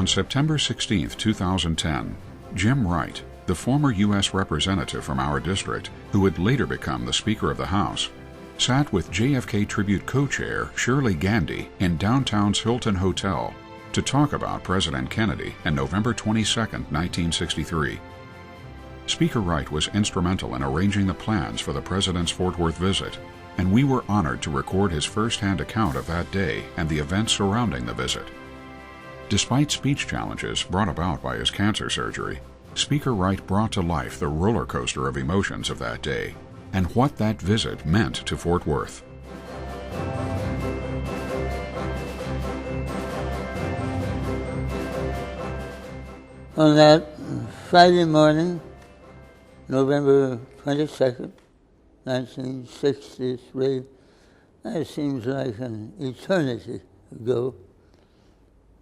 On September 16, 2010, Jim Wright, the former U.S. representative from our district, who would later become the Speaker of the House, sat with JFK tribute co-chair Shirley Gandy in downtown's Hilton Hotel to talk about President Kennedy and November 22, 1963. Speaker Wright was instrumental in arranging the plans for the President's Fort Worth visit, and we were honored to record his first-hand account of that day and the events surrounding the visit. Despite speech challenges brought about by his cancer surgery, Speaker Wright brought to life the roller coaster of emotions of that day and what that visit meant to Fort Worth. On that Friday morning, November 22nd, 1963, that seems like an eternity ago,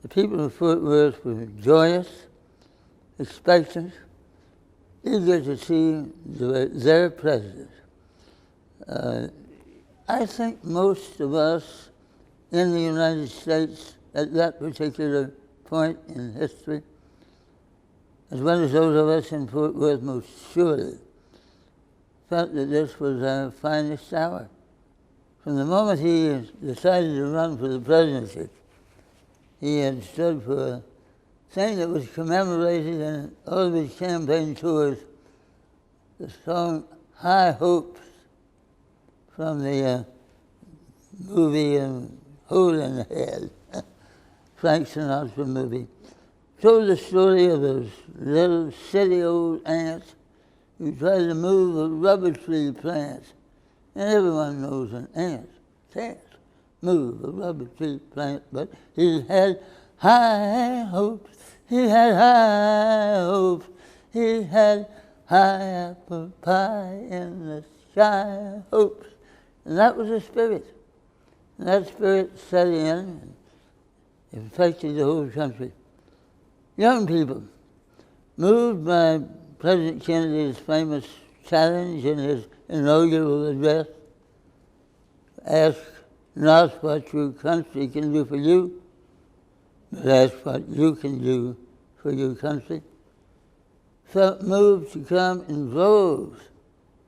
the people of Fort Worth were joyous, expectant, eager to see their president. I think most of us in the United States at that particular point in history, as well as those of us in Fort Worth most surely, felt that this was our finest hour. From the moment he decided to run for the presidency, he had stood for a thing that was commemorated in all of his campaign tours, the song High Hopes from the movie Hole in the Head, Frank Sinatra movie, told the story of those little silly old ants who tried to move a rubber tree plant. And everyone knows an ant can't move a rubber tree plant, but he had high hopes, he had high hopes, he had high apple pie in the sky hopes. And that was the spirit. And that spirit set in and infected the whole country. Young people, moved by President Kennedy's famous challenge in his inaugural address, ask not what your country can do for you, but ask what you can do for your country, felt moved to come in droves.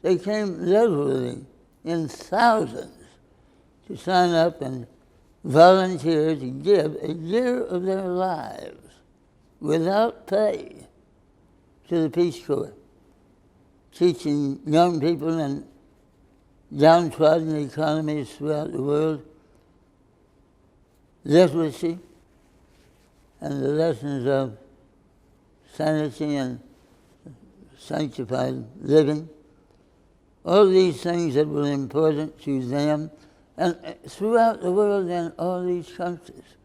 They came literally in thousands to sign up and volunteer to give a year of their lives without pay to the Peace Corps, teaching young people in downtrodden economies throughout the world literacy and the lessons of sanity and sanctified living. All these things that were important to them, and throughout the world in all these countries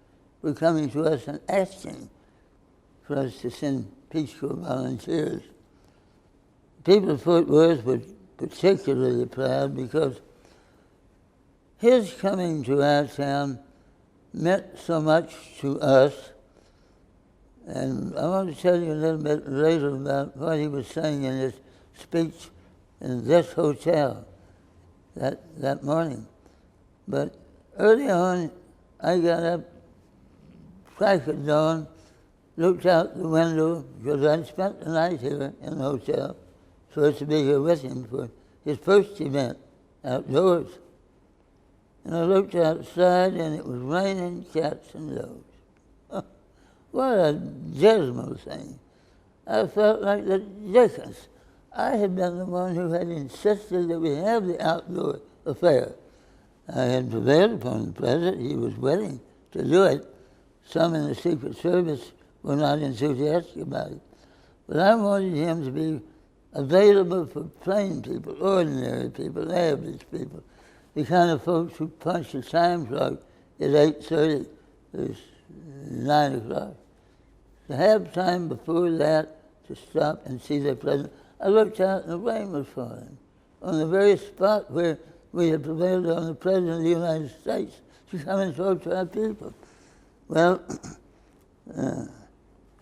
were coming to us and asking for us to send Peace Corps volunteers. People of Fort Worth were particularly proud because his coming to our town meant so much to us. And I want to tell you a little bit later about what he was saying in his speech in this hotel that morning. But early on, I got up, crack of dawn, looked out the window, because I'd spent the night here in the hotel, supposed to be here with him for his first event outdoors. And I looked outside, and it was raining cats and dogs. What a dismal thing. I felt like the Dickens. I had been the one who had insisted that we have the outdoor affair. I had prevailed upon the president. He was willing to do it. Some in the Secret Service were not enthusiastic about it. But I wanted him to be available for plain people, ordinary people, average people, the kind of folks who punch the time clock at 8:30, it's 9 o'clock. To have time before that to stop and see their president. I looked out and the rain was falling on the very spot where we had prevailed on the President of the United States to come and talk to our people. Well,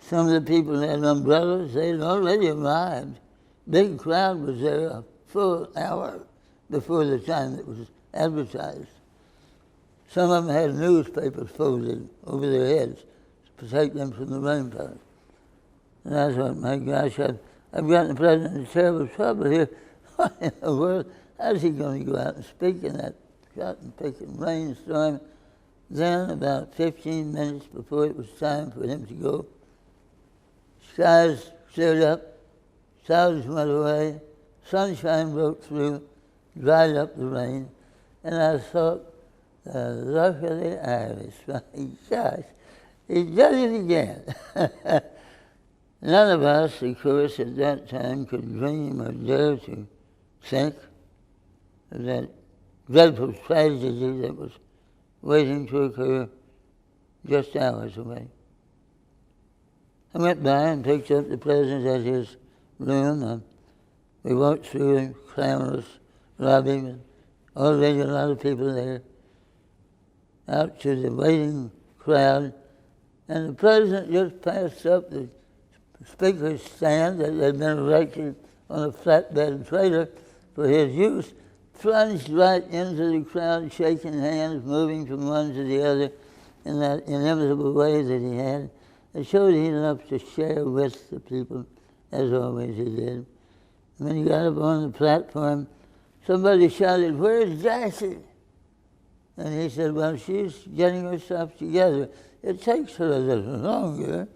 some of the people had umbrellas. They had already arrived. Big crowd was there a full hour before the time that was advertised. Some of them had newspapers folded over their heads. protect them from the rainfall. And I thought, my gosh, I've gotten the president in terrible trouble here. What in the world? How's he going to go out and speak in that cotton-picking rainstorm? Then, about 15 minutes before it was time for him to go, skies cleared up, clouds went away, sunshine broke through, dried up the rain, and I thought, the luck of the Irish, my gosh, he did it again. None of us, of course, at that time could dream or dare to think of that dreadful tragedy that was waiting to occur just hours away. I went by and picked up the president at his room, and we walked through a clamorous lobby with already a lot of people there, out to the waiting crowd, and the president just passed up the speaker's stand that had been erected on a flatbed trailer for his use, plunged right into the crowd, shaking hands, moving from one to the other in that inimitable way that he had. It showed he loved to share with the people, as always he did. And when he got up on the platform, somebody shouted, "Where's Jessie?" And he said, "Well, she's getting herself together. It takes her a little longer,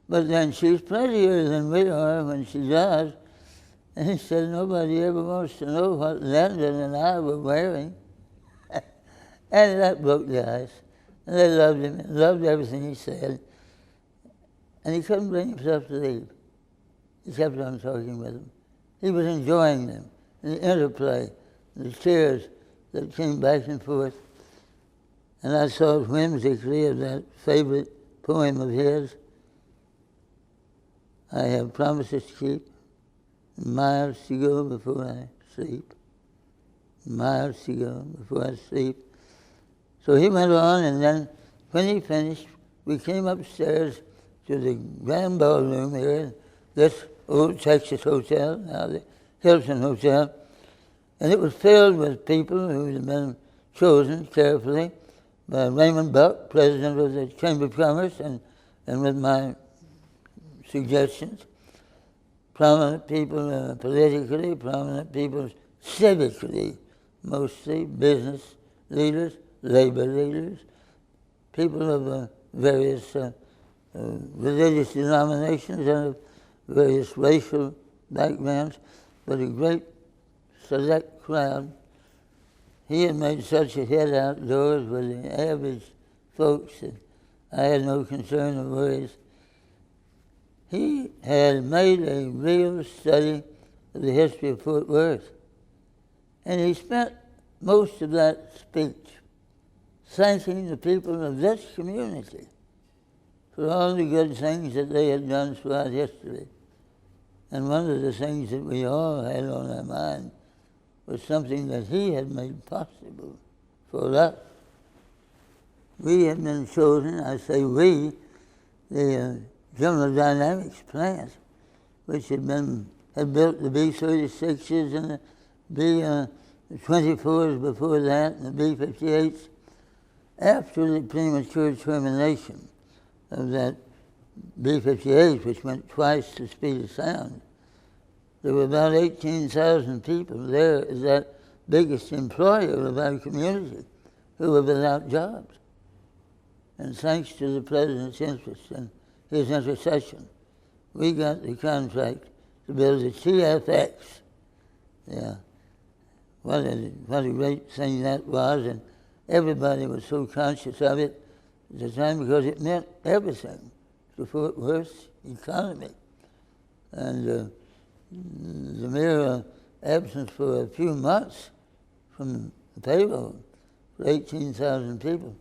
but then she's prettier than we are when she does." And he said, "Nobody ever wants to know what Lyndon and I were wearing." And that broke the ice. And they loved him, and loved everything he said. And he couldn't bring himself to leave. He kept on talking with them. He was enjoying them, the interplay, the cheers that came back and forth. And I thought whimsically of that favorite poem of his, "I have promises to keep, miles to go before I sleep, miles to go before I sleep." So he went on, and then when he finished, we came upstairs to the grand ballroom here in this old Texas hotel, now the Hilton Hotel, and it was filled with people who had been chosen carefully by Raymond Buck, president of the Chamber of Commerce, and with my suggestions. Prominent people politically, prominent people civically, mostly business leaders, labor leaders, people of various religious denominations and of various racial backgrounds, but a great select crowd. He had made such a hit outdoors with the average folks that I had no concern or worries. He had made a real study of the history of Fort Worth. And he spent most of that speech thanking the people of this community for all the good things that they had done throughout history. And one of the things that we all had on our mind was something that he had made possible for us. We had been chosen, I say we, the General Dynamics plant, which had built the B-36s and the B-24s before that, and the B-58s. After the premature termination of that B-58, which went twice the speed of sound, there were about 18,000 people there as that biggest employer of our community who were without jobs. And thanks to the president's interest and his intercession, we got the contract to build the TFX. Yeah, what a great thing that was, and everybody was so conscious of it at the time because it meant everything to Fort Worth's economy. And the mere absence for a few months from the payroll for 18,000 people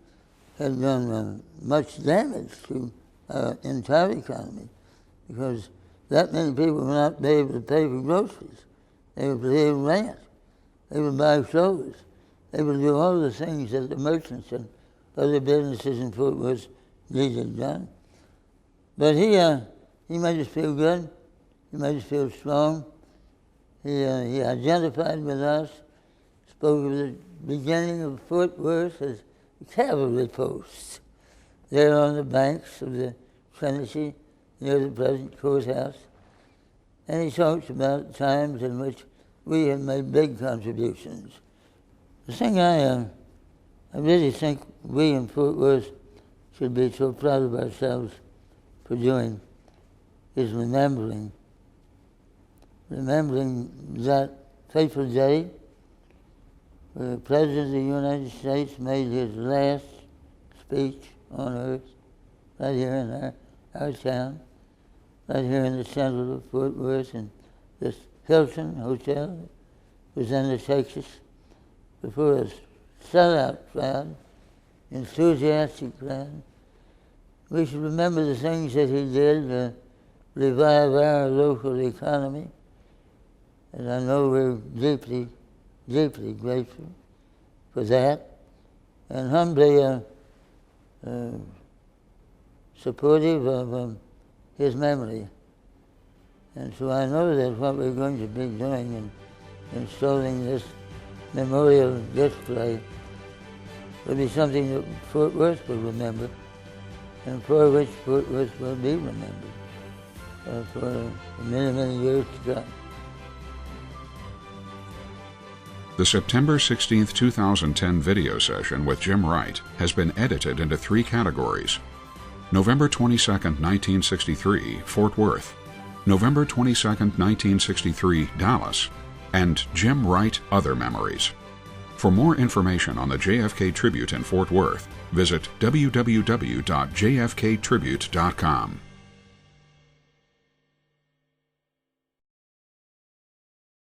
had done much damage to our entire economy, because that many people would not be able to pay for groceries. They would pay rent. They would buy clothes. They would do all the things that the merchants and other businesses in Fort Worth needed done. But he made us feel good. He made us feel strong. He identified with us, spoke of the beginning of Fort Worth as cavalry posts. there on the banks of the Trinity near the present courthouse. And he talks about times in which we have made big contributions. The thing I really think we in Fort Worth should be so proud of ourselves for doing is remembering that fateful day where the President of the United States made his last speech on earth right here in our town, right here in the center of Fort Worth, in this Hilton Hotel, Virginia, Texas, before a sellout crowd, enthusiastic crowd. We should remember the things that he did to revive our local economy, and I know we're deeply, deeply grateful for that, and humbly supportive of his memory. And so I know that what we're going to be doing in installing this memorial display will be something that Fort Worth will remember, and for which Fort Worth will be remembered for many, many years to come. The September 16, 2010 video session with Jim Wright has been edited into 3 categories: November 22, 1963, Fort Worth; November 22, 1963, Dallas; and Jim Wright Other Memories. For more information on the JFK Tribute in Fort Worth, visit www.jfktribute.com.